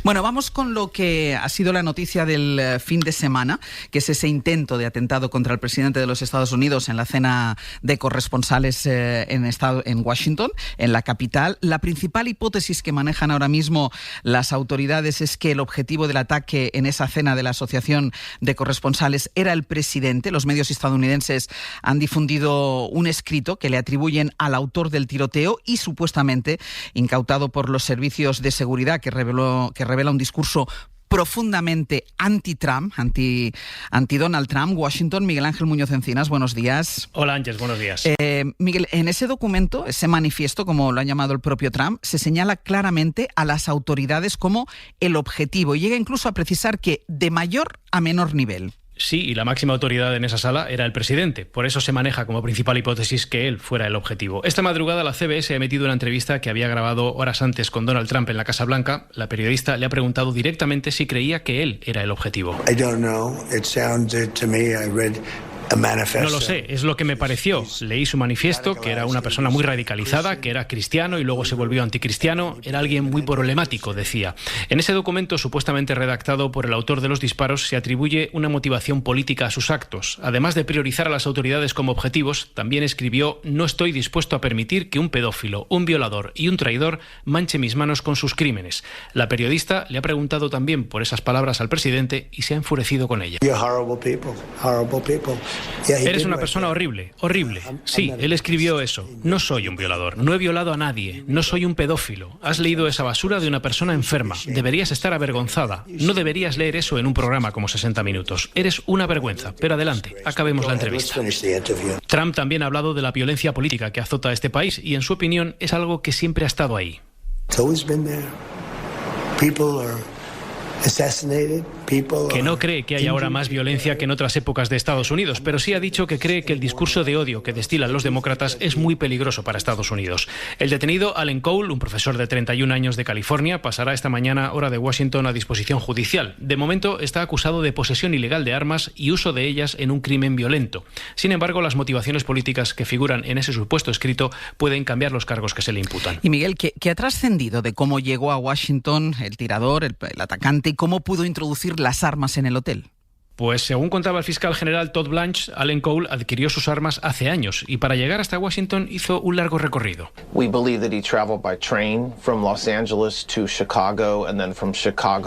Bueno, vamos con lo que ha sido la noticia del fin de semana, que es ese intento de atentado contra el presidente de los Estados Unidos en la cena de corresponsales en Washington, en la capital. La principal hipótesis que manejan ahora mismo las autoridades es que el objetivo del ataque en esa cena de la Asociación de Corresponsales era el presidente. Los medios estadounidenses han difundido un escrito que le atribuyen al autor del tiroteo y supuestamente incautado por los servicios de seguridad, que revela un discurso profundamente anti-Trump, anti-Donald Trump. Washington, Miguel Ángel Muñoz Encinas, buenos días. Hola Ángeles, buenos días. Miguel, en ese documento, ese manifiesto, como lo han llamado el propio Trump, se señala claramente a las autoridades como el objetivo y llega incluso a precisar que de mayor a menor nivel. Sí, y la máxima autoridad en esa sala era el presidente. Por eso se maneja como principal hipótesis que él fuera el objetivo. Esta madrugada la CBS ha emitido una entrevista que había grabado horas antes con Donald Trump en la Casa Blanca. La periodista le ha preguntado directamente si creía que él era el objetivo. No lo sé, es lo que me pareció. Leí su manifiesto, que era una persona muy radicalizada, que era cristiano y luego se volvió anticristiano. Era alguien muy problemático, decía. En ese documento, supuestamente redactado por el autor de los disparos, se atribuye una motivación política a sus actos. Además de priorizar a las autoridades como objetivos, también escribió: no estoy dispuesto a permitir que un pedófilo, un violador y un traidor manche mis manos con sus crímenes. La periodista le ha preguntado también por esas palabras al presidente y se ha enfurecido con ella. Eres una persona horrible, horrible. Sí, él escribió eso. No soy un violador, no he violado a nadie, no soy un pedófilo. Has leído esa basura de una persona enferma. Deberías estar avergonzada. No deberías leer eso en un programa como 60 minutos. Eres una vergüenza. Pero adelante, acabemos la entrevista. Trump también ha hablado de la violencia política que azota a este país y, en su opinión, es algo que siempre ha estado ahí. Que no cree que hay ahora más violencia que en otras épocas de Estados Unidos, pero sí ha dicho que cree que el discurso de odio que destilan los demócratas es muy peligroso para Estados Unidos. El detenido Alan Cole, un profesor de 31 años de California, pasará esta mañana, hora de Washington, a disposición judicial. De momento está acusado de posesión ilegal de armas y uso de ellas en un crimen violento. Sin embargo, las motivaciones políticas que figuran en ese supuesto escrito pueden cambiar los cargos que se le imputan. Y Miguel, ¿qué ha trascendido de cómo llegó a Washington el tirador, el atacante, y cómo pudo introducir las armas en el hotel? Pues según contaba el fiscal general Todd Blanche, Alan Cole adquirió sus armas hace años y para llegar hasta Washington hizo un largo recorrido.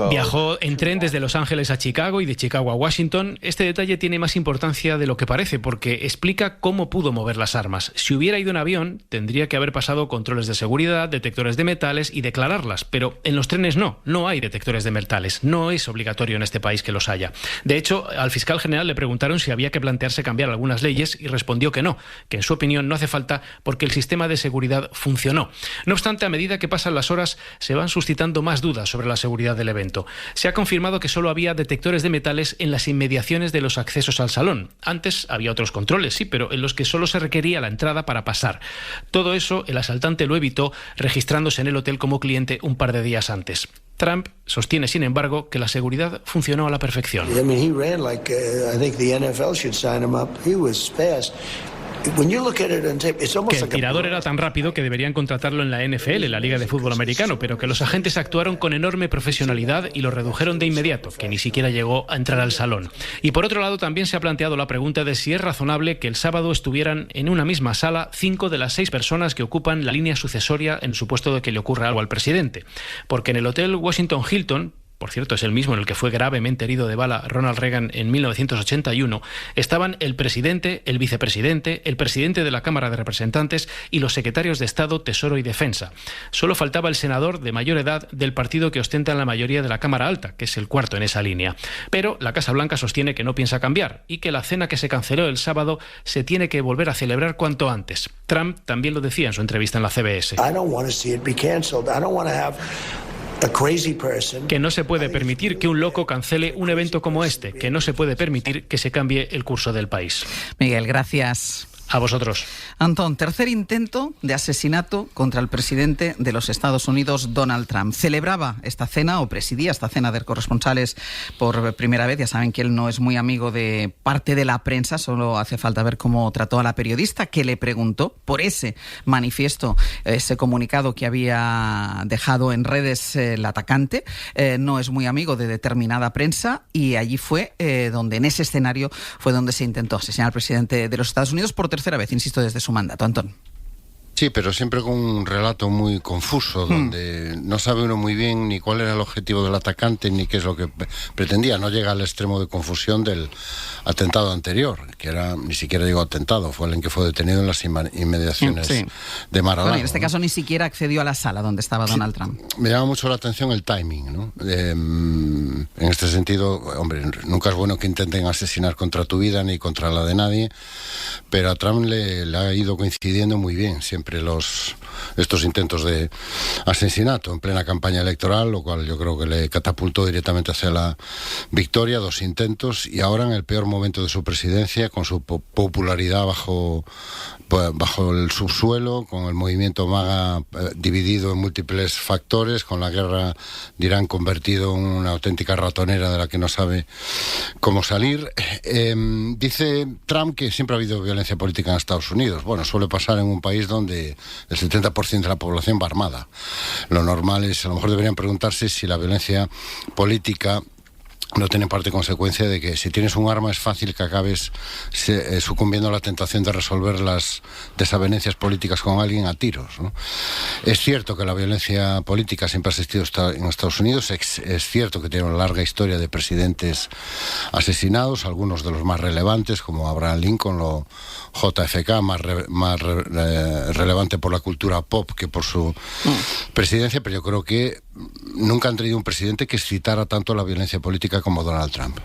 Viajó en tren desde Los Ángeles a Chicago y de Chicago a Washington. Este detalle tiene más importancia de lo que parece porque explica cómo pudo mover las armas. Si hubiera ido en avión, tendría que haber pasado controles de seguridad, detectores de metales y declararlas, pero en los trenes no hay detectores de metales. No es obligatorio en este país que los haya. De hecho, al fiscal general le preguntaron si había que plantearse cambiar algunas leyes y respondió que no, que en su opinión no hace falta porque el sistema de seguridad funcionó. No obstante, a medida que pasan las horas, se van suscitando más dudas sobre la seguridad del evento. Se ha confirmado que solo había detectores de metales en las inmediaciones de los accesos al salón. Antes había otros controles, sí, pero en los que solo se requería la entrada para pasar. Todo eso el asaltante lo evitó registrándose en el hotel como cliente un par de días antes. Trump sostiene, sin embargo, que la seguridad funcionó a la perfección. Que el tirador era tan rápido que deberían contratarlo en la NFL, la Liga de Fútbol Americano, pero que los agentes actuaron con enorme profesionalidad y lo redujeron de inmediato, que ni siquiera llegó a entrar al salón. Y por otro lado, también se ha planteado la pregunta de si es razonable que el sábado estuvieran en una misma sala 5 de las 6 personas que ocupan la línea sucesoria en supuesto de que le ocurra algo al presidente. Porque en el Hotel Washington Hilton, por cierto, es el mismo en el que fue gravemente herido de bala Ronald Reagan en 1981, estaban el presidente, el vicepresidente, el presidente de la Cámara de Representantes y los secretarios de Estado, Tesoro y Defensa. Solo faltaba el senador de mayor edad del partido que ostenta la mayoría de la Cámara Alta, que es el cuarto en esa línea. Pero la Casa Blanca sostiene que no piensa cambiar y que la cena que se canceló el sábado se tiene que volver a celebrar cuanto antes. Trump también lo decía en su entrevista en la CBS. Que no se puede permitir que un loco cancele un evento como este, que no se puede permitir que se cambie el curso del país. Miguel, gracias. A vosotros. Antón, tercer intento de asesinato contra el presidente de los Estados Unidos, Donald Trump. Celebraba esta cena, o presidía esta cena de corresponsales por primera vez. Ya saben que él no es muy amigo de parte de la prensa, solo hace falta ver cómo trató a la periodista que le preguntó por ese manifiesto, ese comunicado que había dejado en redes el atacante. No es muy amigo de determinada prensa y allí fue donde, en ese escenario, fue donde se intentó asesinar al presidente de los Estados Unidos por tercera vez, insisto, desde su mandato. Antón. Sí, pero siempre con un relato muy confuso, donde no sabe uno muy bien ni cuál era el objetivo del atacante ni qué es lo que pretendía. No llega al extremo de confusión del atentado anterior, que era, ni siquiera digo atentado, fue el en que fue detenido en las inmediaciones de Mar-a-Lago. Bueno, en este caso ni siquiera accedió a la sala donde estaba Donald Trump. Me llama mucho la atención el timing, ¿no? En este sentido, hombre, nunca es bueno que intenten asesinar contra tu vida ni contra la de nadie, pero a Trump le ha ido coincidiendo muy bien siempre estos intentos de asesinato en plena campaña electoral, lo cual yo creo que le catapultó directamente hacia la victoria, 2 intentos, y ahora en el peor momento de su presidencia, con su popularidad bajo el subsuelo, con el movimiento MAGA dividido en múltiples factores, con la guerra de Irán convertido en una auténtica ratonera de la que no sabe cómo salir. Dice Trump que siempre ha habido violencia política en Estados Unidos. Bueno, suele pasar en un país donde el 70% de la población va armada. Lo normal es, a lo mejor deberían preguntarse si la violencia política no tiene parte consecuencia de que si tienes un arma es fácil que acabes sucumbiendo a la tentación de resolver las desavenencias políticas con alguien a tiros, ¿no? Es cierto que la violencia política siempre ha existido en Estados Unidos, es cierto que tiene una larga historia de presidentes asesinados, algunos de los más relevantes como Abraham Lincoln, JFK, más relevante por la cultura pop que por su presidencia, pero yo creo que nunca han tenido un presidente que excitara tanto la violencia política como Donald Trump.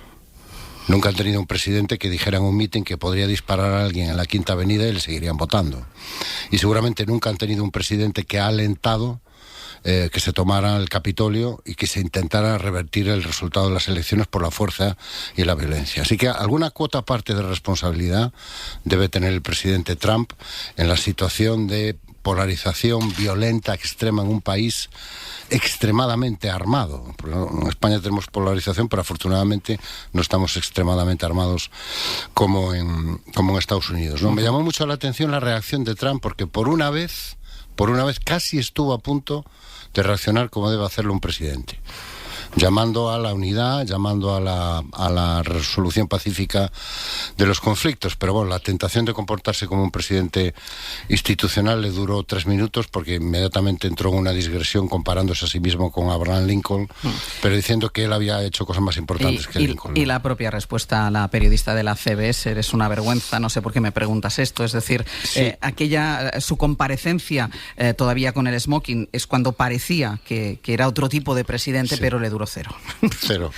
Nunca han tenido un presidente que dijera en un mitin que podría disparar a alguien en la Quinta Avenida y le seguirían votando. Y seguramente nunca han tenido un presidente que ha alentado que se tomara el Capitolio y que se intentara revertir el resultado de las elecciones por la fuerza y la violencia. Así que alguna cuota parte de responsabilidad debe tener el presidente Trump en la situación de polarización violenta extrema en un país extremadamente armado. En España tenemos polarización, pero afortunadamente no estamos extremadamente armados como en Estados Unidos, ¿no? Me llamó mucho la atención la reacción de Trump, porque por una vez casi estuvo a punto de reaccionar como debe hacerlo un presidente, llamando a la unidad, llamando a la resolución pacífica de los conflictos. Pero bueno, la tentación de comportarse como un presidente institucional le duró 3 minutos, porque inmediatamente entró en una digresión comparándose a sí mismo con Abraham Lincoln, pero diciendo que él había hecho cosas más importantes que Lincoln. Y la propia respuesta a la periodista de la CBS: eres una vergüenza, no sé por qué me preguntas esto. Es decir, sí. Su comparecencia todavía con el smoking es cuando parecía que era otro tipo de presidente, sí. Pero le duró cero. Cero.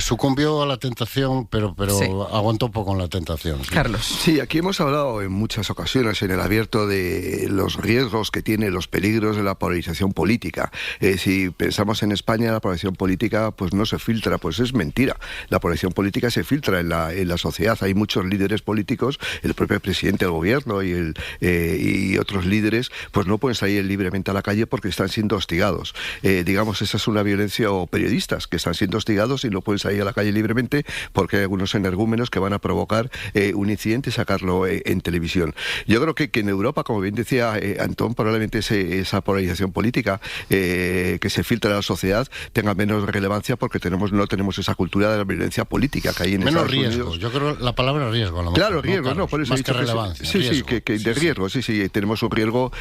Sucumbió a la tentación, pero sí. Aguantó poco en la tentación. Sí. Carlos. Sí, aquí hemos hablado en muchas ocasiones en el abierto de los riesgos que tiene, los peligros de la polarización política. Si pensamos en España, la polarización política pues no se filtra, pues es mentira. La polarización política se filtra en la sociedad. Hay muchos líderes políticos, el propio presidente del gobierno y otros líderes, pues no pueden salir libremente a la calle porque están siendo hostigados. Digamos, esa es una violencia, o periodistas que están siendo hostigados y no pueden salir a la calle libremente porque hay algunos energúmenos que van a provocar un incidente y sacarlo en televisión. Yo creo que en Europa, como bien decía Antón, probablemente esa polarización política que se filtra en la sociedad tenga menos relevancia porque no tenemos esa cultura de la violencia política que hay en Estados Unidos. Menos riesgo, yo creo la palabra riesgo. Claro, riesgo, no, por eso más que relevancia. Sí, de riesgo, sí, tenemos un riesgo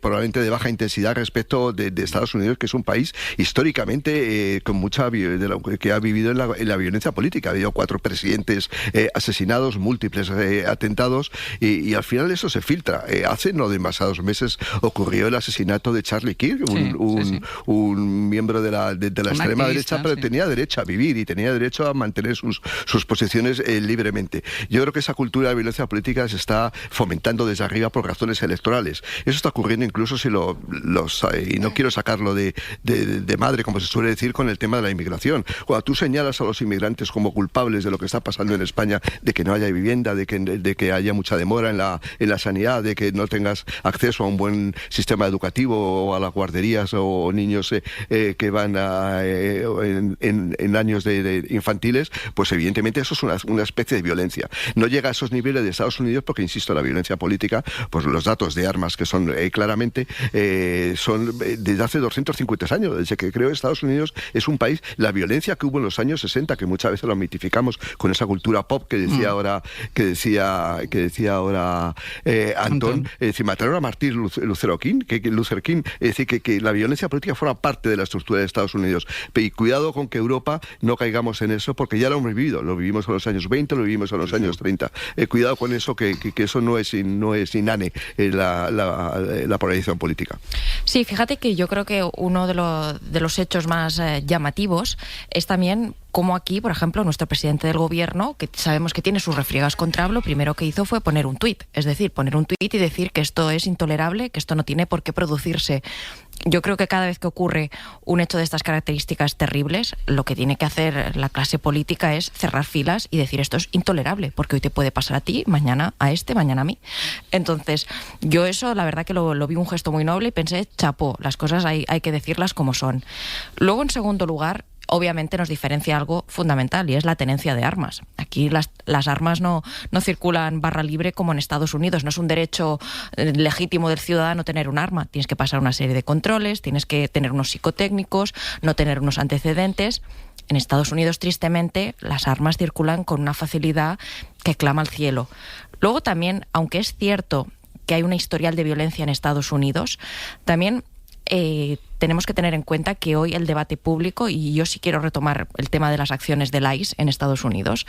probablemente de baja intensidad respecto de Estados Unidos, que es un país históricamente con mucha que ha vivido en la violencia política. Ha habido 4 presidentes asesinados, múltiples atentados, y al final eso se filtra. Hace no demasiados meses ocurrió el asesinato de Charlie Kirk, un miembro de la extrema derecha, pero tenía derecho a vivir y tenía derecho a mantener sus posiciones libremente. Yo creo que esa cultura de violencia política se está fomentando desde arriba por razones electorales. Eso está ocurriendo incluso si y no quiero sacarlo de madre como se suele decir, con el tema de la inmigración. Cuando tú señalas a los inmigrantes como culpables de lo que está pasando en España, de que no haya vivienda, de que haya mucha demora en la sanidad, de que no tengas acceso a un buen sistema educativo o a las guarderías o niños que van en años de infantiles, pues evidentemente eso es una especie de violencia. No llega a esos niveles de Estados Unidos porque, insisto, la violencia política, pues los datos de armas que son claramente son desde hace 250 años, desde que creo Estados Unidos es un país, la violencia que hubo en los años 60, que muchas veces lo mitificamos con esa cultura pop que decía ahora Antón, es decir, mataron a Martin Luther King, es decir, que la violencia política forma parte de la estructura de Estados Unidos. Y cuidado con que Europa no caigamos en eso, porque ya lo hemos vivido, lo vivimos en los años 20, lo vivimos en los años 30. Cuidado con eso, que eso no es inane la polarización política. Sí, fíjate que yo creo que uno de los hechos más llamativos es también cómo aquí, por ejemplo, nuestro presidente del gobierno, que sabemos que tiene sus refriegas contra lo primero que hizo fue poner un tuit. Es decir, poner un tuit y decir que esto es intolerable, que esto no tiene por qué producirse. Yo creo que cada vez que ocurre un hecho de estas características terribles, lo que tiene que hacer la clase política es cerrar filas y decir esto es intolerable, porque hoy te puede pasar a ti, mañana a este, mañana a mí. Entonces, yo eso, la verdad que lo vi un gesto muy noble y pensé, chapó, las cosas hay que decirlas como son. Luego, en segundo lugar, obviamente nos diferencia algo fundamental y es la tenencia de armas. Aquí las armas no circulan barra libre como en Estados Unidos. No es un derecho legítimo del ciudadano tener un arma. Tienes que pasar una serie de controles, tienes que tener unos psicotécnicos, no tener unos antecedentes. En Estados Unidos, tristemente, las armas circulan con una facilidad que clama al cielo. Luego también, aunque es cierto que hay una historial de violencia en Estados Unidos, también tenemos que tener en cuenta que hoy el debate público, y yo sí quiero retomar el tema de las acciones del ICE en Estados Unidos,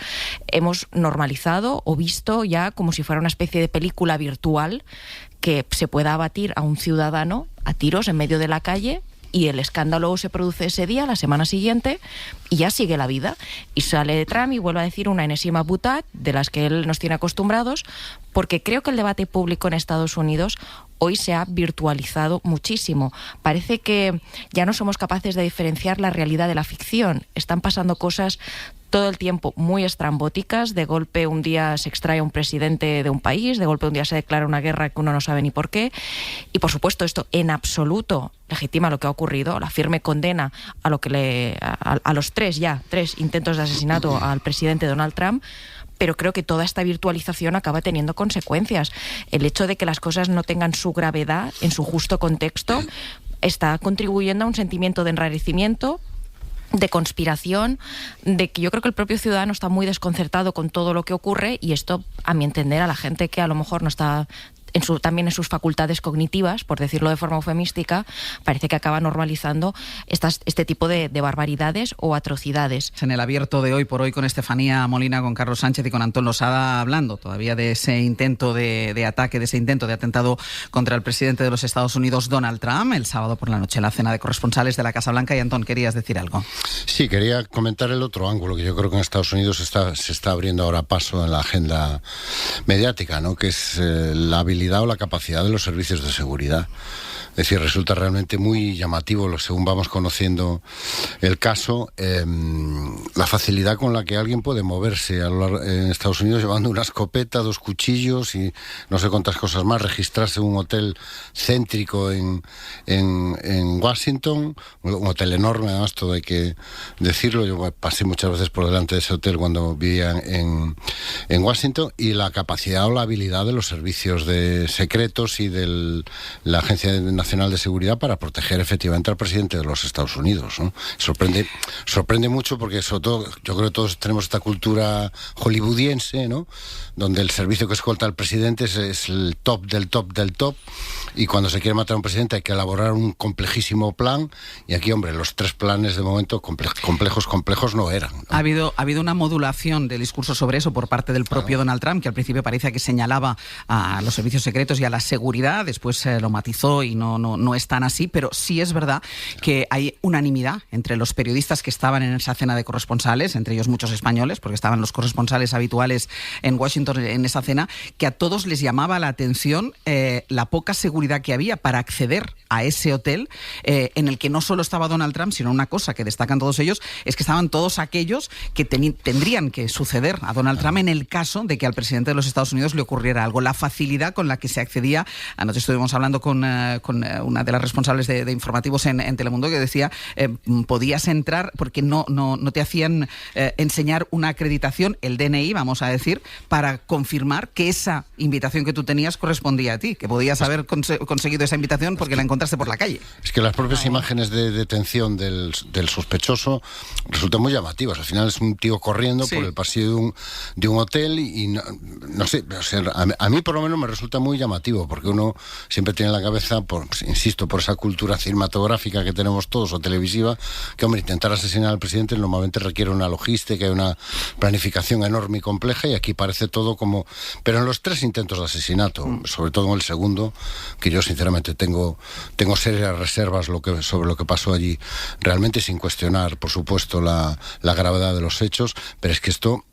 hemos normalizado o visto ya como si fuera una especie de película virtual que se pueda abatir a un ciudadano a tiros en medio de la calle y el escándalo se produce ese día, la semana siguiente, y ya sigue la vida. Y sale Trump y vuelve a decir una enésima butad de las que él nos tiene acostumbrados, porque creo que el debate público en Estados Unidos hoy se ha virtualizado muchísimo. Parece que ya no somos capaces de diferenciar la realidad de la ficción. Están pasando cosas todo el tiempo muy estrambóticas. De golpe un día se extrae a un presidente de un país, de golpe un día se declara una guerra que uno no sabe ni por qué. Y por supuesto esto en absoluto legitima lo que ha ocurrido, la firme condena a los tres intentos de asesinato al presidente Donald Trump. Pero creo que toda esta virtualización acaba teniendo consecuencias. El hecho de que las cosas no tengan su gravedad en su justo contexto está contribuyendo a un sentimiento de enrarecimiento, de conspiración, de que yo creo que el propio ciudadano está muy desconcertado con todo lo que ocurre, y esto, a mi entender, a la gente que a lo mejor no está también en sus facultades cognitivas, por decirlo de forma eufemística, parece que acaba normalizando este tipo de barbaridades o atrocidades. En el abierto de Hoy por Hoy con Estefanía Molina, con Carlos Sánchez y con Antón Losada, hablando todavía de ese intento de ataque, de ese intento de atentado contra el presidente de los Estados Unidos, Donald Trump, el sábado por la noche, en la cena de corresponsales de la Casa Blanca. Y Antón, ¿querías decir algo? Sí, quería comentar el otro ángulo, que yo creo que en Estados Unidos se está abriendo ahora paso en la agenda mediática, ¿no? Que es la habilidad o la capacidad de los servicios de seguridad. Es decir, resulta realmente muy llamativo, según vamos conociendo el caso, la facilidad con la que alguien puede moverse en Estados Unidos llevando una escopeta, 2 cuchillos y no sé cuántas cosas más, registrarse en un hotel céntrico en Washington, un hotel enorme, además, todo hay que decirlo. Yo pasé muchas veces por delante de ese hotel cuando vivía en Washington, y la capacidad o la habilidad de los servicios secretos y de la Agencia Nacional de Seguridad para proteger efectivamente al presidente de los Estados Unidos, ¿no? Sorprende mucho, porque sobre todo yo creo que todos tenemos esta cultura hollywoodiense, ¿no? Donde el servicio que escolta al presidente es el top del top del top, y cuando se quiere matar a un presidente hay que elaborar un complejísimo plan, y aquí, hombre, los 3 planes de momento complejos no eran, ¿no? Ha habido una modulación del discurso sobre eso por parte del propio Donald Trump, que al principio parecía que señalaba a los servicios secretos y a la seguridad, después lo matizó y no no es tan así, pero sí es verdad que hay unanimidad entre los periodistas que estaban en esa cena de corresponsales, entre ellos muchos españoles, porque estaban los corresponsales habituales en Washington en esa cena, que a todos les llamaba la atención la poca seguridad que había para acceder a ese hotel en el que no solo estaba Donald Trump, sino una cosa que destacan todos ellos, es que estaban todos aquellos que tendrían que suceder a Donald Trump en el caso de que al presidente de los Estados Unidos le ocurriera algo. La facilidad con la que se accedía, anoche estuvimos hablando con una de las responsables de informativos en Telemundo, que decía podías entrar porque no te hacían enseñar una acreditación, el DNI, vamos a decir, para confirmar que esa invitación que tú tenías correspondía a ti, que podías haber conseguido esa invitación porque la encontraste por la calle. Es que las propias imágenes de detención del sospechoso resultan muy llamativas. Al final es un tío corriendo por el pasillo de un hotel y no sé, o sea, a mí por lo menos me resulta muy llamativo, porque uno siempre tiene en la cabeza, insisto, por esa cultura cinematográfica que tenemos todos o televisiva, que hombre, intentar asesinar al presidente normalmente requiere una logística y una planificación enorme y compleja, y aquí parece todo como... Pero en los 3 intentos de asesinato, sobre todo en el segundo, que yo sinceramente tengo serias reservas sobre lo que pasó allí, realmente sin cuestionar, por supuesto, la gravedad de los hechos, pero es que esto...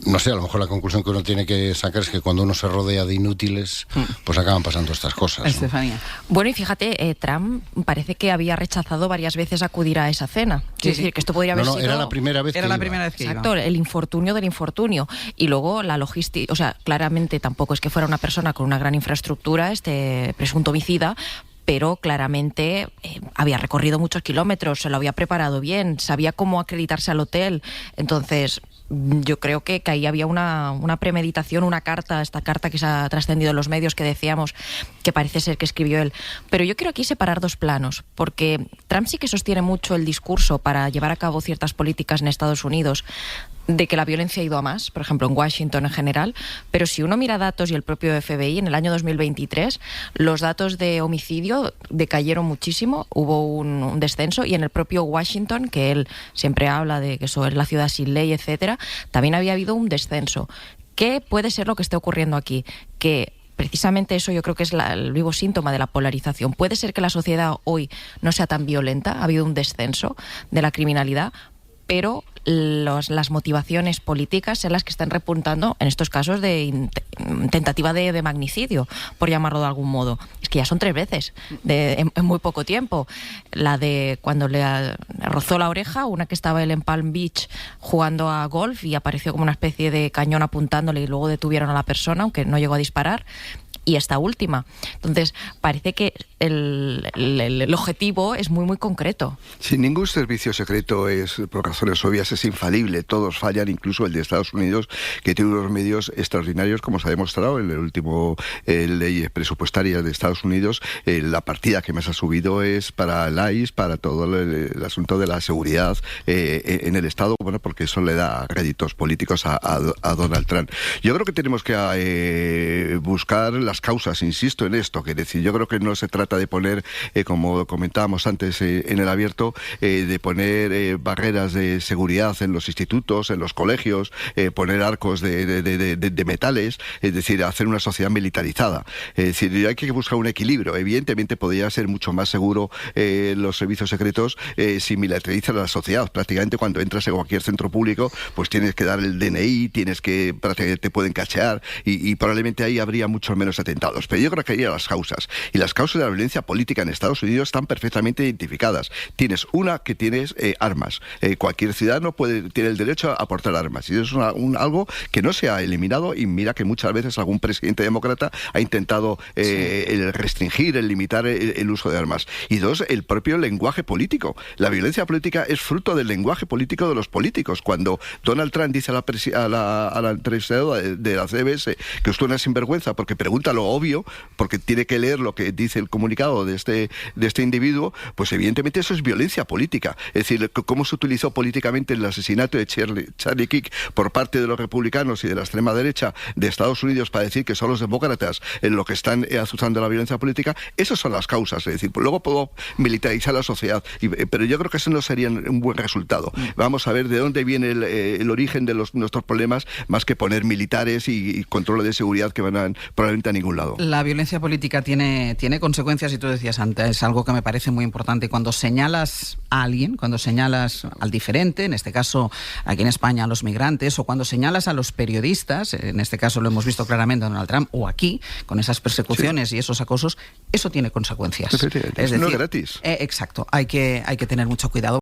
No sé, a lo mejor la conclusión que uno tiene que sacar es que cuando uno se rodea de inútiles, pues acaban pasando estas cosas, ¿no? Estefanía. Bueno, y fíjate, Trump parece que había rechazado varias veces acudir a esa cena. Es decir, que esto podría haber sido... era la primera vez que iba. Exacto, el infortunio del infortunio. Y luego la logística, o sea, claramente tampoco es que fuera una persona con una gran infraestructura, este presunto homicida, pero claramente había recorrido muchos kilómetros, se lo había preparado bien, sabía cómo acreditarse al hotel. Entonces, yo creo que ahí había una premeditación, esta carta que se ha trascendido en los medios que decíamos que parece ser que escribió él. Pero yo quiero aquí separar 2 planos, porque Trump sí que sostiene mucho el discurso para llevar a cabo ciertas políticas en Estados Unidos de que la violencia ha ido a más, por ejemplo en Washington en general, pero si uno mira datos y el propio FBI, en el año 2023 los datos de homicidio decayeron muchísimo, hubo un descenso, y en el propio Washington, que él siempre habla de que eso es la ciudad sin ley, etcétera, también había habido un descenso. ¿Qué puede ser lo que esté ocurriendo aquí? Que precisamente eso yo creo que es el vivo síntoma de la polarización. Puede ser que la sociedad hoy no sea tan violenta, ha habido un descenso de la criminalidad, pero las motivaciones políticas son las que están repuntando en estos casos de tentativa de magnicidio, por llamarlo de algún modo. Es que ya son 3 veces en muy poco tiempo. La de cuando le rozó la oreja, una que estaba él en Palm Beach jugando a golf y apareció como una especie de cañón apuntándole y luego detuvieron a la persona, aunque no llegó a disparar. Y esta última. Entonces, parece que el objetivo es muy, muy concreto. Sí, ningún servicio secreto es, por razones obvias, es infalible. Todos fallan, incluso el de Estados Unidos, que tiene unos medios extraordinarios, como se ha demostrado en el último ley presupuestaria de Estados Unidos. La partida que más ha subido es para el ICE, para todo el asunto de la seguridad en el Estado, bueno, porque eso le da réditos políticos a Donald Trump. Yo creo que tenemos que buscar las causas, insisto en esto, que decir, yo creo que no se trata de poner, como comentábamos antes en el abierto, de poner barreras de seguridad en los institutos, en los colegios, poner arcos de metales, es decir, hacer una sociedad militarizada. Es decir, hay que buscar un equilibrio. Evidentemente podría ser mucho más seguro los servicios secretos si militarizan la sociedad. Prácticamente cuando entras en cualquier centro público, pues tienes que dar el DNI, prácticamente te pueden cachear y probablemente ahí habría mucho menos atentados. Pero yo creo que hay las causas. Y las causas de la violencia política en Estados Unidos están perfectamente identificadas. Tienes armas. Cualquier ciudadano tiene el derecho a portar armas. Y eso es algo que no se ha eliminado, y mira que muchas veces algún presidente demócrata ha intentado restringir, limitar el uso de armas. Y 2, el propio lenguaje político. La violencia política es fruto del lenguaje político de los políticos. Cuando Donald Trump dice a la entrevistadora de la CBS que usted es una sinvergüenza porque pregunta lo obvio, porque tiene que leer lo que dice el comunicado de este individuo, pues evidentemente eso es violencia política. Es decir, cómo se utilizó políticamente el asesinato de Charlie Kirk por parte de los republicanos y de la extrema derecha de Estados Unidos para decir que son los demócratas en lo que están azuzando la violencia política. Esas son las causas. Es decir, luego puedo militarizar la sociedad, pero yo creo que eso no sería un buen resultado. Vamos a ver de dónde viene el origen de nuestros problemas, más que poner militares y controles de seguridad que van probablemente a ningún lado. La violencia política tiene consecuencias consecuencias, y tú decías antes, algo que me parece muy importante. Cuando señalas a alguien, cuando señalas al diferente, en este caso aquí en España a los migrantes, o cuando señalas a los periodistas, en este caso lo hemos visto claramente a Donald Trump, o aquí, con esas persecuciones y esos acosos, eso tiene consecuencias. Es decir, no es gratis. Exacto, hay que tener mucho cuidado.